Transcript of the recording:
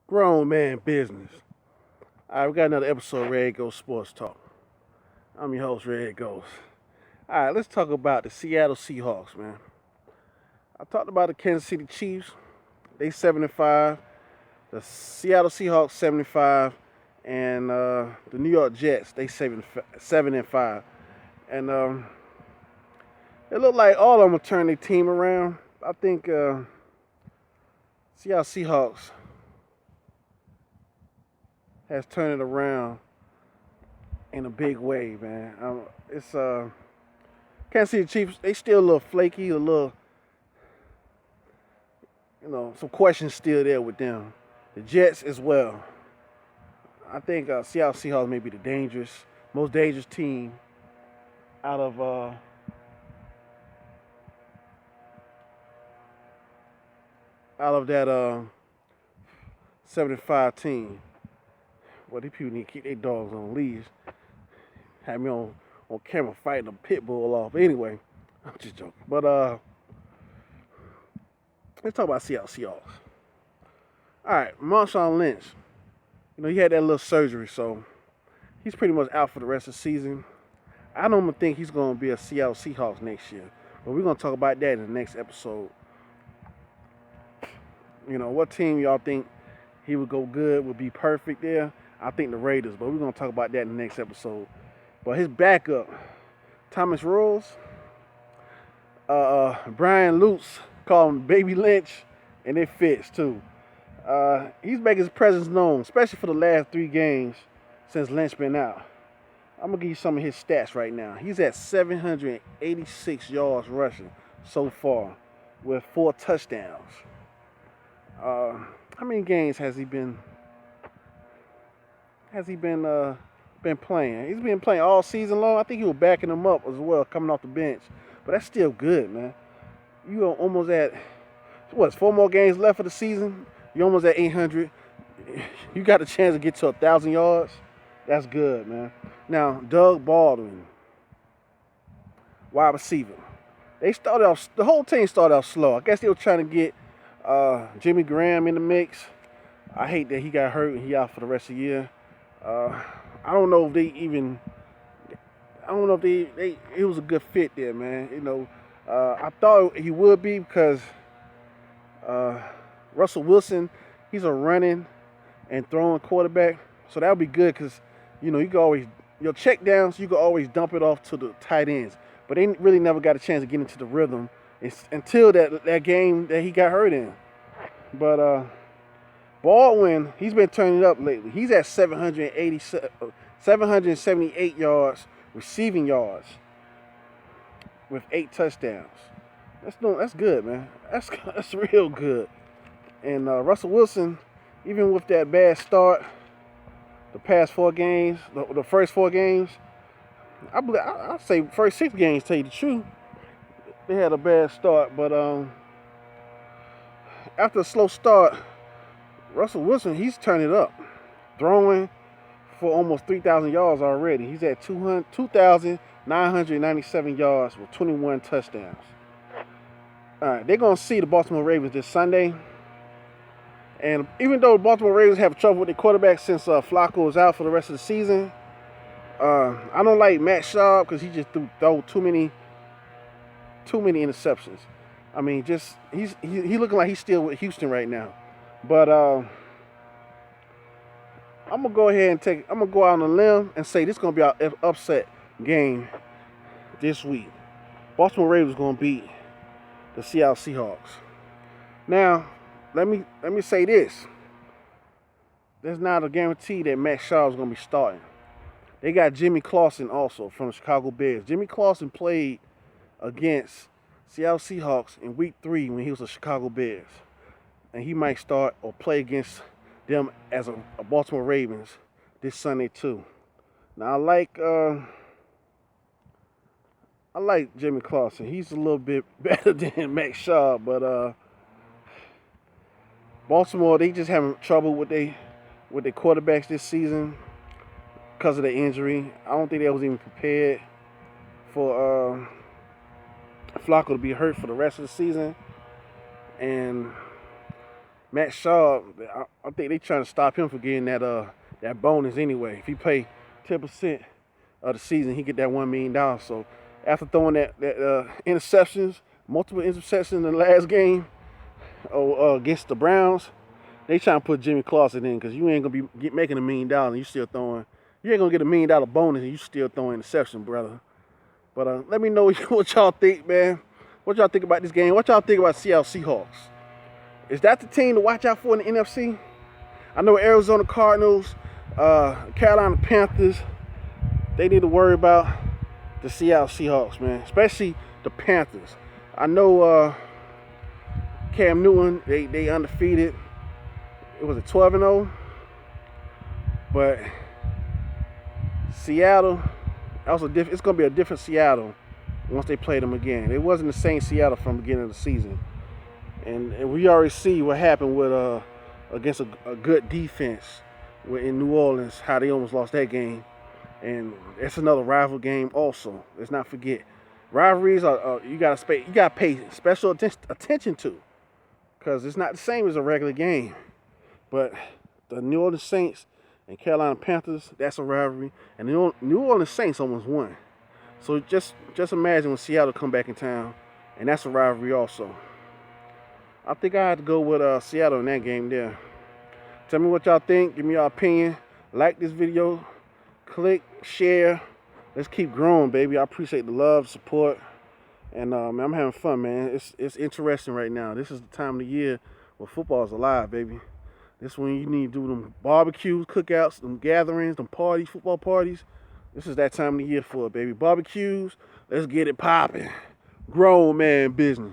Grown man business. All right, we got another episode of Red Ghost Sports Talk. I'm your host, Red Ghost. All right, let's talk about the Seattle Seahawks, man. I talked about the Kansas City Chiefs. They 7-5. The Seattle Seahawks 75, and the New York Jets they 7-5. And it looked like all of them will turn their team around. I think Seattle Seahawks has turned it around in a big way, man. It's Kansas City Chiefs. They still a little flaky, a little, some questions still there with them. The Jets as well. I think Seattle Seahawks may be the most dangerous team out of that 75 team. Well, these people need to keep their dogs on leash. Had me on camera fighting a pit bull off. But anyway, I'm just joking. But let's talk about Seattle Seahawks. All right, Marshawn Lynch. He had that little surgery, so he's pretty much out for the rest of the season. I don't think he's going to be a Seattle Seahawks next year, but we're going to talk about that in the next episode. What team y'all think he would go good, would be perfect there? I think the Raiders, but we're going to talk about that in the next episode. But his backup, Thomas Rose, Brian Lutz, call him Baby Lynch, and it fits too. He's making his presence known, especially for the last 3 games since Lynch been out. I'm going to give you some of his stats right now. He's at 786 yards rushing so far with 4 touchdowns. How many games has he been playing? He's been playing all season long. I think he was backing him up as well, coming off the bench. But that's still good, man. You are almost at, 4 more games left for the season? You're almost at 800. You got a chance to get to 1,000 yards. That's good, man. Now, Doug Baldwin, wide receiver. The whole team started off slow. I guess they were trying to get Jimmy Graham in the mix. I hate that he got hurt and he out for the rest of the year. I don't know if it was a good fit there, man. I thought he would be because Russell Wilson, he's a running and throwing quarterback. So that would be good because, you can always, your check downs, you can always dump it off to the tight ends. But they really never got a chance to get into the rhythm until that game that he got hurt in. But Baldwin, he's been turning it up lately. He's at 778 yards, receiving yards, with 8 touchdowns. That's good, man. That's real good. And Russell Wilson, even with that bad start, the past 4 games, the first 4 games, I'd say first 6 games, tell you the truth, they had a bad start. But after a slow start, Russell Wilson, he's turned it up, throwing for almost 3,000 yards already. He's at 2,997 yards with 21 touchdowns. All right, they're going to see the Baltimore Ravens this Sunday. And even though the Baltimore Ravens have trouble with their quarterback since Flacco is out for the rest of the season, I don't like Matt Schaub because he just threw too many interceptions. I mean, he's looking like he's still with Houston right now. But I'm gonna go ahead and I'm gonna go out on a limb and say this is gonna be an upset game this week. Baltimore Ravens gonna beat the Seattle Seahawks. Now, let me say this. There's not a guarantee that Matt Schaub is gonna be starting. They got Jimmy Clausen also from the Chicago Bears. Jimmy Clausen played against Seattle Seahawks in Week 3 when he was a Chicago Bears. And he might start or play against them as a Baltimore Ravens this Sunday too. Now I like Jimmy Clausen. He's a little bit better than Max Shaw, but Baltimore, they just having trouble with their quarterbacks this season because of the injury. I don't think they was even prepared for Flacco to be hurt for the rest of the season. And Matt Shaw, I think they trying to stop him from getting that bonus anyway. If he pay 10% of the season, he get that $1 million. So after throwing that interceptions, multiple interceptions in the last game against the Browns, they trying to put Jimmy Clausen in because you ain't gonna be making $1 million and you still throwing. You ain't gonna get $1 million bonus and you still throwing interception, brother. But let me know what y'all think, man. What y'all think about this game? What y'all think about Seattle Seahawks? Is that the team to watch out for in the NFC? I know Arizona Cardinals, Carolina Panthers, they need to worry about the Seattle Seahawks, man. Especially the Panthers. I know Cam Newton, they undefeated. It was a 12-0. But Seattle, it's going to be a different Seattle once they play them again. It wasn't the same Seattle from the beginning of the season. And we already see what happened with against a good defense in New Orleans, how they almost lost that game. And it's another rival game also. Let's not forget. Rivalries are you gotta pay special attention to, because it's not the same as a regular game. But the New Orleans Saints and Carolina Panthers, that's a rivalry. And the New Orleans Saints almost won. So just imagine when Seattle come back in town, and that's a rivalry also. I think I had to go with Seattle in that game there. Tell me what y'all think. Give me your opinion. Like this video. Click, share. Let's keep growing, baby. I appreciate the love, support. And man, I'm having fun, man. It's interesting right now. This is the time of the year where football is alive, baby. This is when you need to do them barbecues, cookouts, them gatherings, them parties, football parties. This is that time of the year for it, baby. Barbecues. Let's get it popping. Grown man business.